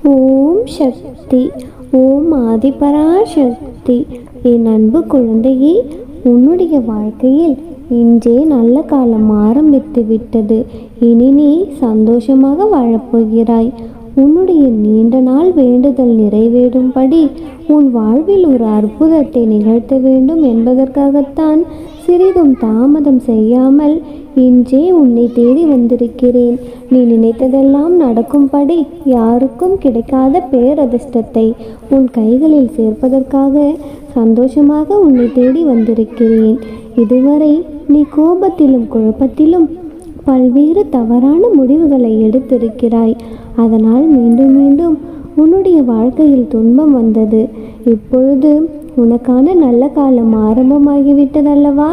ஓம் சக்தி. ஓம் ஆதிபராசக்தி. என் அன்பு குழந்தையே, உன்னுடைய வாழ்க்கையில் இன்றே நல்ல காலம் ஆரம்பித்து விட்டது. இனி நீ சந்தோஷமாக வாழப்போகிறாய். உன்னுடைய நீண்ட நாள் வேண்டுதல் நிறைவேறும்படி உன் வாழ்வில் ஒரு அற்புதத்தை நிகழ்த்த வேண்டும் என்பதற்காகத்தான் சிறிதும் தாமதம் செய்யாமல் இன்றே உன்னை தேடி வந்திருக்கிறேன். நீ நினைத்ததெல்லாம் நடக்கும்படி யாருக்கும் கிடைக்காத பேரதிர்ஷ்டத்தை உன் கைகளில் சேர்ப்பதற்காக சந்தோஷமாக உன்னை தேடி வந்திருக்கிறேன். இதுவரை நீ கோபத்திலும் குழப்பத்திலும் பல்வேறு தவறான முடிவுகளை எடுத்திருக்கிறாய். அதனால் மீண்டும் மீண்டும் உன்னுடைய வாழ்க்கையில் துன்பம் வந்தது. இப்பொழுது உனக்கான நல்ல காலம் ஆரம்பமாகிவிட்டதல்லவா?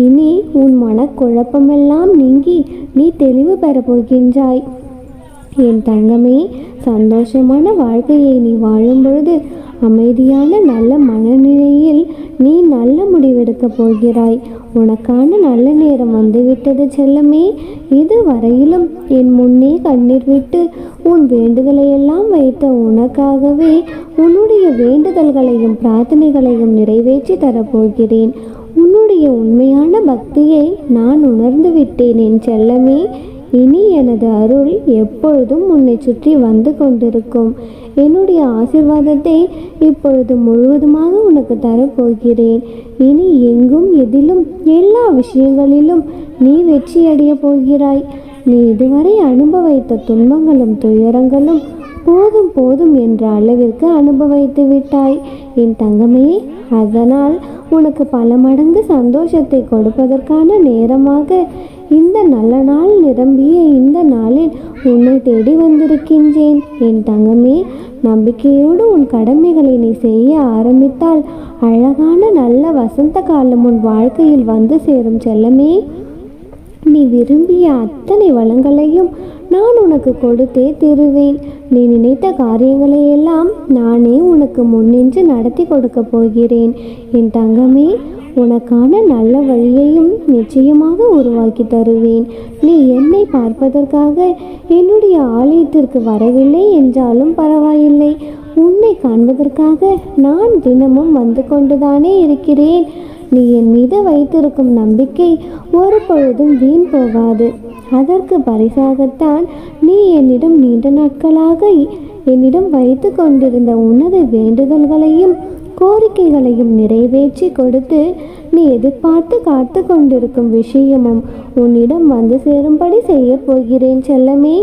இனி உன் மனக்குழப்பமெல்லாம் நீங்கி நீ தெளிவு பெறப் போகின்றாய். என் தங்கமே, சந்தோஷமான வாழ்க்கையை நீ வாழும் பொழுது அமைதியான நல்ல மனநிலையில் நீ நல்ல முடிவெடுக்கப் போகிறாய். உனக்கான நல்ல நேரம் வந்துவிட்டது செல்லமே. இதுவரையிலும் என் முன்னே கண்ணீர் விட்டு உன் வேண்டுதலையெல்லாம் வைத்த உனக்காகவே உன்னுடைய வேண்டுதல்களையும் பிரார்த்தனைகளையும் நிறைவேற்றி தரப்போகிறேன். உன்னுடைய உண்மையான பக்தியை நான் உணர்ந்து விட்டேன் என் செல்லமே. இனி எனது அருள் எப்பொழுதும் உன்னை சுற்றி வந்து கொண்டிருக்கும். என்னுடைய ஆசீர்வாதத்தை இப்பொழுது முழுவதுமாக உனக்கு தரப்போகிறேன். இனி எங்கும் எதிலும் எல்லா விஷயங்களிலும் நீ வெற்றியடைய போகிறாய். நீ இதுவரை அனுபவித்த துன்பங்களும் துயரங்களும் போதும் போதும் என்ற அளவிற்கு அனுபவித்து விட்டாய் என் தங்கமே. அதனால் உனக்கு பல மடங்கு சந்தோஷத்தை கொடுப்பதற்கான நேரமாக இந்த நல்ல நாள் நிரம்பிய இந்த நாளில் உன்னை தேடி வந்திருக்கின்றேன் என் தங்கமே. நம்பிக்கையோடு உன் கடமைகளை நீ செய்ய ஆரம்பித்தால் அழகான நல்ல வசந்த காலம் உன் வாழ்க்கையில் வந்து சேரும் செல்லமே. நீ விரும்பிய அத்தனை வளங்களையும் நான் உனக்கு கொடுத்தே தருவேன். நீ நினைத்த காரியங்களை எல்லாம் நானே உனக்கு முன்னின்று நடத்தி கொடுக்க போகிறேன் என் தங்கமே. உனக்கான நல்ல வழியையும் நிச்சயமாக உருவாக்கி தருவேன். நீ என்னை பார்ப்பதற்காக என்னுடைய ஆலயத்திற்கு வரவில்லை என்றாலும் பரவாயில்லை. உன்னை காண்பதற்காக நான் தினமும் வந்து கொண்டுதானே இருக்கிறேன். நீ என் மீது வைத்திருக்கும் நம்பிக்கை ஒரு பொழுதும் வீண் போகாது. அதற்கு பரிசாகத்தான் நீ என்னிடம் நீண்ட நாட்களாக என்னிடம் வைத்து கொண்டிருந்த உனது வேண்டுதல்களையும் கோரிக்கைகளையும் நிறைவேற்றி கொடுத்து நீ எதிர்பார்த்து காத்து கொண்டிருக்கும் விஷயமும் உன்னிடம் வந்து சேரும்படி செய்ய போகிறேன் செல்லமே.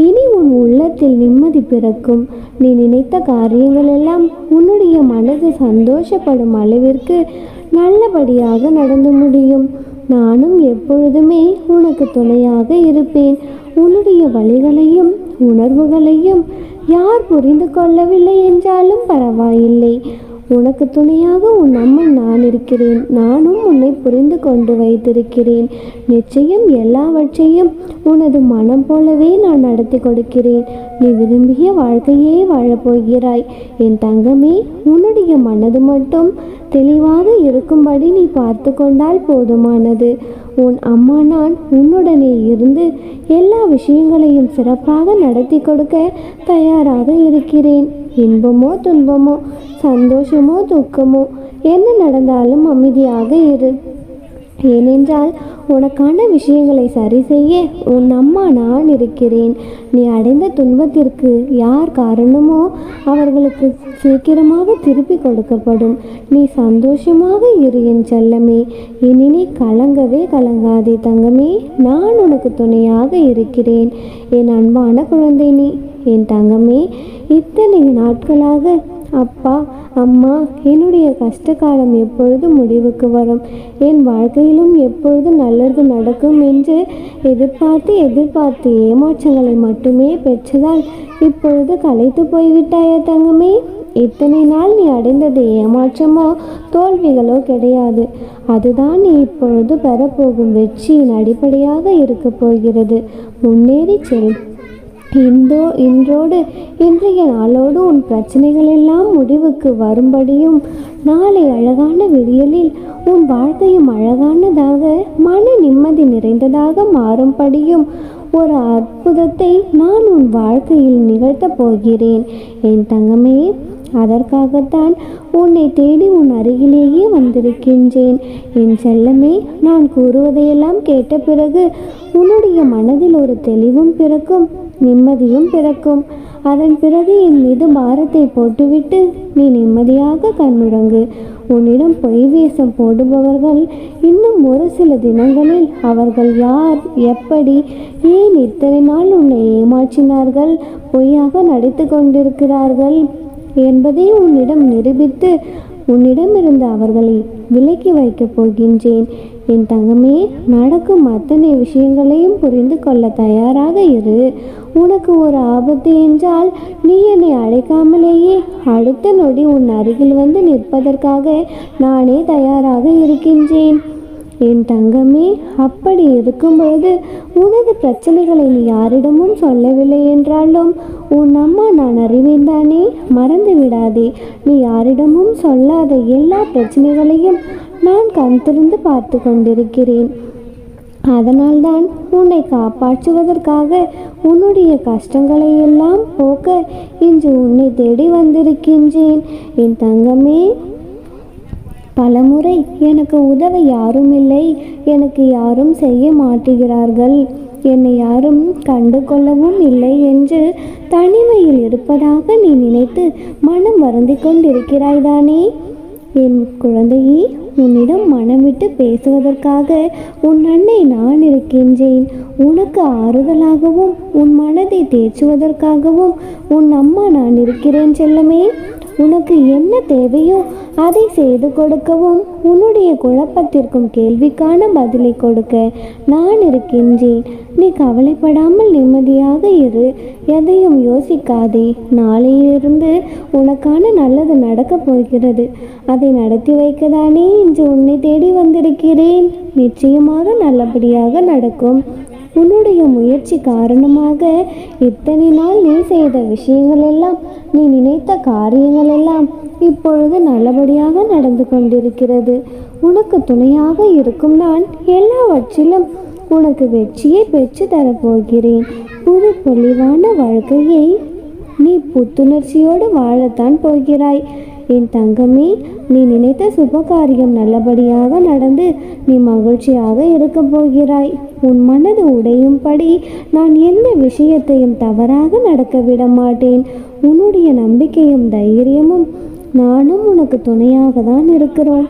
இனி உன் உள்ளத்தில் நிம்மதி பிறக்கும். நீ நினைத்த காரியங்கள் எல்லாம் உன்னுடைய மனது சந்தோஷப்படும் அளவிற்கு நல்லபடியாக நடந்து முடியும். நானும் எப்பொழுதுமே உனக்கு துணையாக இருப்பேன். உன்னுடைய வழிகளையும் உணர்வுகளையும் யார் புரிந்து கொள்ளவில்லை என்றாலும் பரவாயில்லை. உனக்கு துணையாக உன் அம்மன் நான் இருக்கிறேன். நானும் உன்னை புரிந்து கொண்டு வைத்திருக்கிறேன். நிச்சயம் எல்லாவற்றையும் உனது மனம் போலவே நான் நடத்தி கொடுக்கிறேன். நீ விரும்பிய வாழ்க்கையே வாழப்போகிறாய் என் தங்கமே. உன்னுடைய மனது மட்டும் தெளிவாக இருக்கும்படி நீ பார்த்து கொண்டால் போதுமானது. உன் அம்மா நான் உன்னுடனே இருந்து எல்லா விஷயங்களையும் சிறப்பாக நடத்தி கொடுக்க தயாராக இருக்கிறேன். இன்பமோ துன்பமோ சந்தோஷமோ துக்கமோ என்ன நடந்தாலும் அமைதியாக இரு. ஏனென்றால் உனக்கான விஷயங்களை சரி செய்ய உன் அம்மா நான் இருக்கிறேன். நீ அடைந்த துன்பத்திற்கு யார் காரணமோ அவர்களுக்கு சீக்கிரமாக திருப்பி கொடுக்கப்படும். நீ சந்தோஷமாக இரு என் செல்லமே. இனி நீ கலங்கவே கலங்காதே தங்கமே. நான் உனக்கு துணையாக இருக்கிறேன் என் அன்பான குழந்தை நீ என் தங்கமே. இத்தனை நாட்களாக அப்பா அம்மா என்னுடைய கஷ்ட காலம் எப்பொழுது முடிவுக்கு வரும், என் வாழ்க்கையிலும் எப்பொழுது நல்லது நடக்கும் என்று எதிர்பார்த்து ஏமாற்றங்களை மட்டுமே பெற்றதால் இப்பொழுது களைத்து போய்விட்டாயா தங்கமே. இத்தனை நாள் நீ அடைந்தது ஏமாற்றமோ தோல்விகளோ கிடையாது. அதுதான் நீ இப்பொழுது பெறப்போகும் வெற்றியின் அடிப்படையாக இருக்க போகிறது. முன்னேறி செல். இன்றோடு இன்றைய நாளோடு உன் பிரச்சனைகள் எல்லாம் முடிவுக்கு வரும்படியும் நாளை அழகான விடியலில் உன் வாழ்க்கையும் அழகானதாக மன நிம்மதி நிறைந்ததாக மாறும்படியும் ஒரு அற்புதத்தை நான் உன் வாழ்க்கையில் நிகழ்த்தப் போகிறேன் என் தங்கமே. அதற்காகத்தான் உன்னை தேடி உன் அருகிலேயே வந்திருக்கின்றேன் என் செல்லமே. நான் கூறுவதையெல்லாம் கேட்ட பிறகு உன்னுடைய மனதில் ஒரு தெளிவும் பிறக்கும், நிம்மதியும் பிறக்கும். அதன் பிறகு என் மீது பாரத்தை போட்டுவிட்டு நீ நிம்மதியாக கண்ணுறங்கு. உன்னிடம் பொய் வேஷம் போடுபவர்கள் இன்னும் ஒரு சில தினங்களில் அவர்கள் யார், எப்படி, ஏன் இத்தனை நாள் உன்னை ஏமாற்றினார்கள், பொய்யாக நடித்து கொண்டிருக்கிறார்கள் என்பதை உன்னிடம் நிரூபித்து உன்னிடமிருந்து அவர்களை விலக்கி வைக்கப் போகின்றேன் என் தங்கமே. நடக்கும் அத்தனை விஷயங்களையும் புரிந்து கொள்ள தயாராக இரு. உனக்கு ஒரு ஆபத்து என்றால் நீ என்னை அழைக்காமலேயே அடுத்த நொடி உன் அருகில் வந்து நிற்பதற்காக நானே தயாராக இருக்கின்றேன் என் தங்கமே. அப்படி இருக்கும்பொழுது உனது பிரச்சனைகளை நீ யாரிடமும் சொல்லவில்லை என்றாலும் உன் அம்மா நான் அறிவேன் தானே. மறந்து விடாதே, நீ யாரிடமும் சொல்லாத எல்லா பிரச்சனைகளையும் நான் கண் திறந்து பார்த்து கொண்டிருக்கிறேன். அதனால்தான் உன்னை காப்பாற்றுவதற்காக உன்னுடைய கஷ்டங்களை எல்லாம் போக்க இன்று உன்னை தேடி வந்திருக்கின்றேன் என் தங்கமே. பலமுறை எனக்கு உதவ யாரும் இல்லை, எனக்கு யாரும் செய்ய மாட்டுகிறார்கள், என்னை யாரும் கண்டு கொள்ளவும் இல்லை என்று தனிமையில் இருப்பதாக நீ நினைத்து மனம் வருந்தி கொண்டிருக்கிறாய்தானே என் குழந்தையே. உன்னிடம் மனமிட்டு பேசுவதற்காக உன் அன்னை நான் இருக்கின்றேன். உனக்கு ஆறுதலாகவும் உன் மனதை தேற்றுவதற்காகவும் உன் அம்மா நான் இருக்கிறேன் செல்லமே. உனக்கு என்ன தேவையோ அதை செய்து கொடுக்கவும் உன்னுடைய குழப்பத்திற்கும் கேள்விக்கான பதிலை கொடுக்க நான் இருக்கின்றேன். நீ கவலைப்படாமல் நிம்மதியாக இரு, எதையும் யோசிக்காதே. நாளையிலிருந்து உனக்கான நல்லது நடக்கப் போகிறது. அதை நடத்தி வைக்கதானே இன்று உன்னை தேடி வந்திருக்கிறேன். நிச்சயமாக நல்லபடியாக நடக்கும். உன்னுடைய முயற்சி காரணமாக இத்தனை நாள் நீ செய்த விஷயங்கள் எல்லாம், நீ நினைத்த காரியங்கள் எல்லாம் இப்பொழுது நல்லபடியாக நடந்து கொண்டிருக்கிறது. உனக்கு துணையாக இருக்கும் நான் எல்லாவற்றிலும் உனக்கு வெற்றியை பெற்று தரப்போகிறேன். புது பொலிவான வாழ்க்கையை நீ புத்துணர்ச்சியோடு வாழத்தான் போகிறாய் என் தங்கமே. நீ நினைத்த சுப காரியம் நல்லபடியாக நடந்து நீ மகிழ்ச்சியாக இருக்க போகிறாய். உன் மனது உடையும்படி நான் எந்த விஷயத்தையும் தவறாக நடக்க விட மாட்டேன். உன்னுடைய நம்பிக்கையும் தைரியமும் நானும் உனக்கு துணையாக தான் இருக்கிறோம்.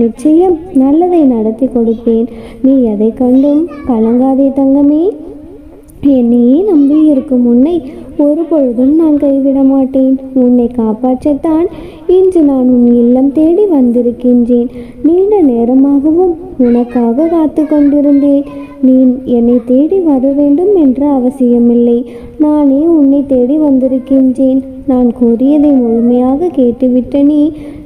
நிச்சயம் நல்லதை நடத்தி கொடுப்பேன். நீ எதை கண்டும் கலங்காதே தங்கமே. என்னையே நம்பி இருக்கும் உன்னை ஒரு பொழுதும் நான் கைவிட மாட்டேன். உன்னை காப்பாற்றத்தான் இன்று நான் உன் இல்லம் தேடி வந்திருக்கின்றேன். நீண்ட நேரமாகவும் உனக்காக காத்து கொண்டிருந்தேன். நீ என்னை தேடி வர வேண்டும் என்ற அவசியமில்லை. நானே உன்னை தேடி வந்திருக்கின்றேன். நான் கூறியதை முழுமையாக கேட்டுவிட்ட நீ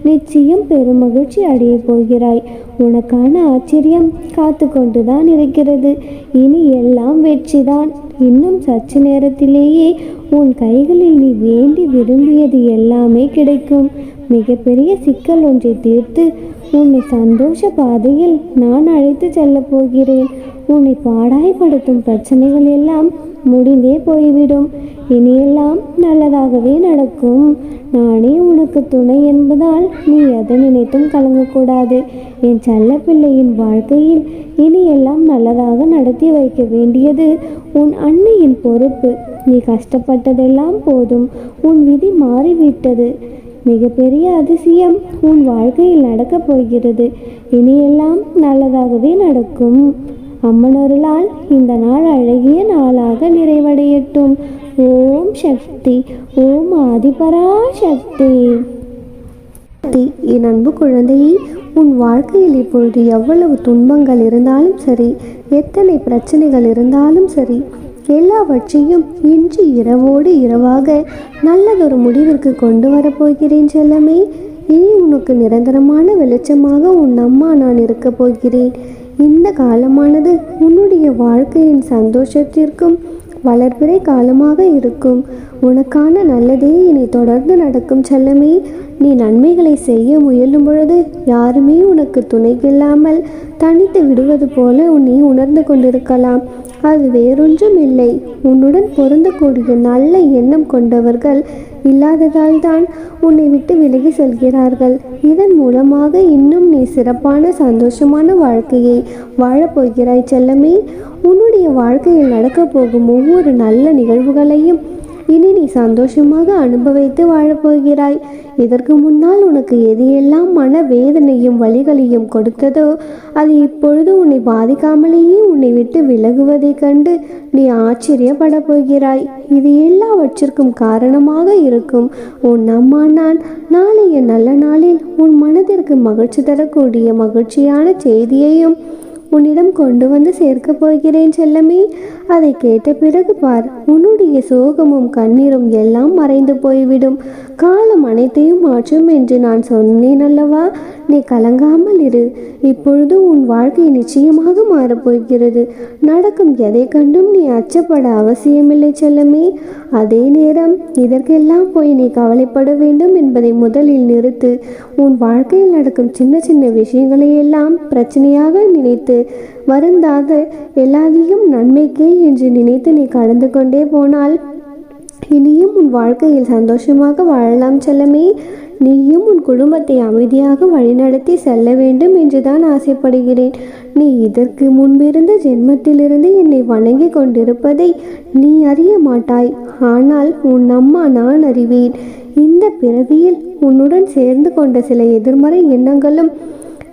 நிச்சயம் பெருமகிழ்ச்சி அடையப் போகிறாய். உனக்கான ஆச்சரியம் காத்து கொண்டுதான் இருக்கிறது. இனி எல்லாம் வெற்றிதான். இன்னும் சற்று நேரத்திலேயே உன் கைகளில் நீ வேண்டி விரும்பியது எல்லாமே கிடைக்கும். மிகப்பெரிய சிக்கல் ஒன்றை தீர்த்து உன்னை சந்தோஷ பாதையில் நான் அழைத்து செல்லப் போகிறேன். உன்னை பாடாய்படுத்தும் பிரச்சனைகள் எல்லாம் முடிந்தே போய்விடும். இனியெல்லாம் நல்லதாகவே நடக்கும். நானே உனக்கு துணை என்பதால் நீ எதை நினைத்தும் கலங்கக்கூடாது. என் செல்ல பிள்ளையின் வாழ்க்கையில் இனியெல்லாம் நல்லதாக நடத்தி வைக்க வேண்டியது உன் அன்னையின் பொறுப்பு. நீ கஷ்டப்பட்டதெல்லாம் போதும். உன் விதி மாறிவிட்டது. மிகப்பெரிய அதிசயம் உன் வாழ்க்கையில் நடக்கப் போகிறது. இனியெல்லாம் நல்லதாகவே நடக்கும். அம்மனருளால் இந்த நாள் அழகிய நாளாக நிறைவடையட்டும். ஓம் சக்தி, ஓம் ஆதிபராசக்தி. என் அன்பு குழந்தையே, உன் வாழ்க்கையில் இப்பொழுது எவ்வளவு துன்பங்கள் இருந்தாலும் சரி, எத்தனை பிரச்சனைகள் இருந்தாலும் சரி, எல்லாவற்றையும் இன்று இரவோடு இரவாக நல்லதொரு முடிவிற்கு கொண்டு வரப்போகிறேன் செல்லமே. இனி உனக்கு நிரந்தரமான வெளிச்சமாக உன் அம்மா நான் இருக்கப் போகிறேன். இந்த காலமானது உன்னுடைய வாழ்க்கையின் சந்தோஷத்திற்கும் வளர்பிறை காலமாக இருக்கும். உனக்கான நல்லதே இனி தொடர்ந்து நடக்கும் செல்லமே. நீ நன்மைகளை செய்ய முயலும் பொழுது யாருமே உனக்கு துணைக்கில்லாமல் தனித்து விடுவது போல உன்னை உணர்ந்து கொண்டிருக்கலாம். அது வேறொன்றும் இல்லை, உன்னுடன் பொருந்தக்கூடிய நல்ல எண்ணம் கொண்டவர்கள் இல்லாததால் தான் உன்னை விட்டு விலகி செல்கிறார்கள். இதன் மூலமாக இன்னும் நீ சிறப்பான சந்தோஷமான வாழ்க்கையை வாழப்போகிறாய் செல்லமே. உன்னுடைய வாழ்க்கையில் நடக்கப் போகும் ஒவ்வொரு நல்ல நிகழ்வுகளையும் இனி நீ சந்தோஷமாக அனுபவித்து வாழப்போகிறாய். இதற்கு முன்னால் உனக்கு எது எல்லாம் மன வேதனையும் வலிகளையும் கொடுத்ததோ அது இப்பொழுது உன்னை பாதிக்காமலேயே உன்னை விட்டு விலகுவதைக் கண்டு நீ ஆச்சரியப்பட போகிறாய். இது எல்லாவற்றிற்கும் காரணமாக இருக்கும் உன் அம்மா நான் நாளைய நல்ல நாளில் உன் மனதிற்கு மகிழ்ச்சி தரக்கூடிய மகிழ்ச்சியான செய்தியையும் உன்னிடம் கொண்டு வந்து சேர்க்கப் போகிறேன் செல்லமே. அதை கேட்ட பிறகு பார், உன்னுடைய சோகமும் கண்ணீரும் எல்லாம் மறைந்து போய்விடும். காலம் அனைத்தையும் மாற்றும் என்று நான் சொன்னேன் அல்லவா? நீ கலங்காமல் இரு. இப்பொழுது உன் வாழ்க்கை நிச்சயமாக மாறப்போகிறது. நடக்கும் எதை கண்டும் நீ அச்சப்பட அவசியமில்லை செல்லமே. அதே நேரம் இதற்கெல்லாம் போய் நீ கவலைப்பட வேண்டும் என்பதை முதலில் நிறுத்து. உன் வாழ்க்கையில் நடக்கும் சின்ன சின்ன விஷயங்களை எல்லாம் பிரச்சனையாக நினைத்து வருந்தாத எல்லாத்தையும் நன்மைக்கே என்று நினைத்து நீ கடந்து கொண்டே போனால் இனியும் உன் வாழ்க்கையில் சந்தோஷமாக வாழலாம் செல்லமே. நீயும் உன் குடும்பத்தை அமைதியாக வழிநடத்தி செல்ல வேண்டும் என்றுதான் ஆசைப்படுகிறேன். நீ இதற்கு முன்பிருந்த ஜென்மத்திலிருந்து என்னை வணங்கி கொண்டிருப்பதை நீ அறிய மாட்டாய். ஆனால் உன் அம்மா நான் அறிவேன். இந்த பிறவியில் உன்னுடன் சேர்ந்து கொண்ட சில எதிர்மறை எண்ணங்களும்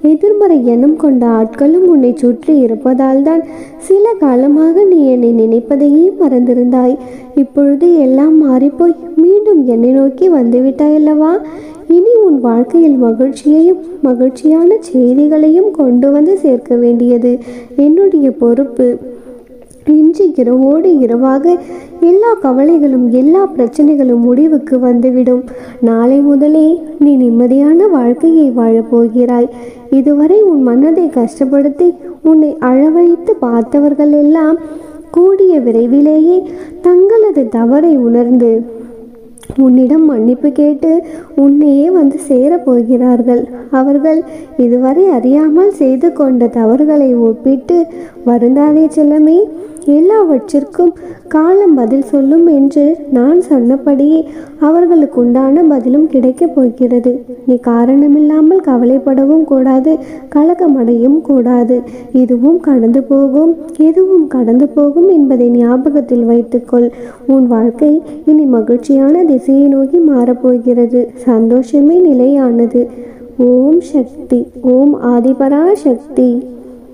எதிர்மறை எண்ணம் கொண்ட ஆட்களும் உன்னை சுற்றி இருப்பதால் தான் சில காலமாக நீ என்னை நினைப்பதையே மறந்திருந்தாய். இப்பொழுது எல்லாம் மாறிப்போய் மீண்டும் என்னை நோக்கி வந்துவிட்டாய் அல்லவா? இனி உன் வாழ்க்கையில் மகிழ்ச்சியையும் மகிழ்ச்சியான செய்திகளையும் கொண்டு வந்து சேர்க்க வேண்டியது என்னுடைய பொறுப்பு. இன்று இரவோடு இரவாக எல்லா கவலைகளும் எல்லா பிரச்சனைகளும் முடிவுக்கு வந்துவிடும். நாளை முதலே நீ நிம்மதியான வாழ்க்கையை வாழப்போகிறாய். இதுவரை உன் மனதை கஷ்டப்படுத்தி உன்னை அழவைத்து பார்த்தவர்கள் எல்லாம் கூடிய விரைவிலேயே தங்களது தவறை உணர்ந்து உன்னிடம் மன்னிப்பு கேட்டு உன்னையே வந்து சேரப்போகிறார்கள். அவர்கள் இதுவரை அறியாமல் செய்து கொண்ட தவறுகளை ஒப்பிட்டு வருந்தாதே செல்லமே. எல்லாவற்றிற்கும் காலம் பதில் சொல்லும் என்று நான் சொன்னபடியே அவர்களுக்கு உண்டான பதிலும் கிடைக்கப் போகிறது. நீ காரணமில்லாமல் கவலைப்படவும் கூடாது, கலக்கமடையும் கூடாது. இதுவும் கடந்து போகும், எதுவும் கடந்து போகும் என்பதை ஞாபகத்தில் வைத்துக்கொள். உன் வாழ்க்கை இனி மகிழ்ச்சியான திசையை நோக்கி மாறப்போகிறது. சந்தோஷமே நிலையானது. ஓம் சக்தி. ஓம் ஆதிபராசக்தி.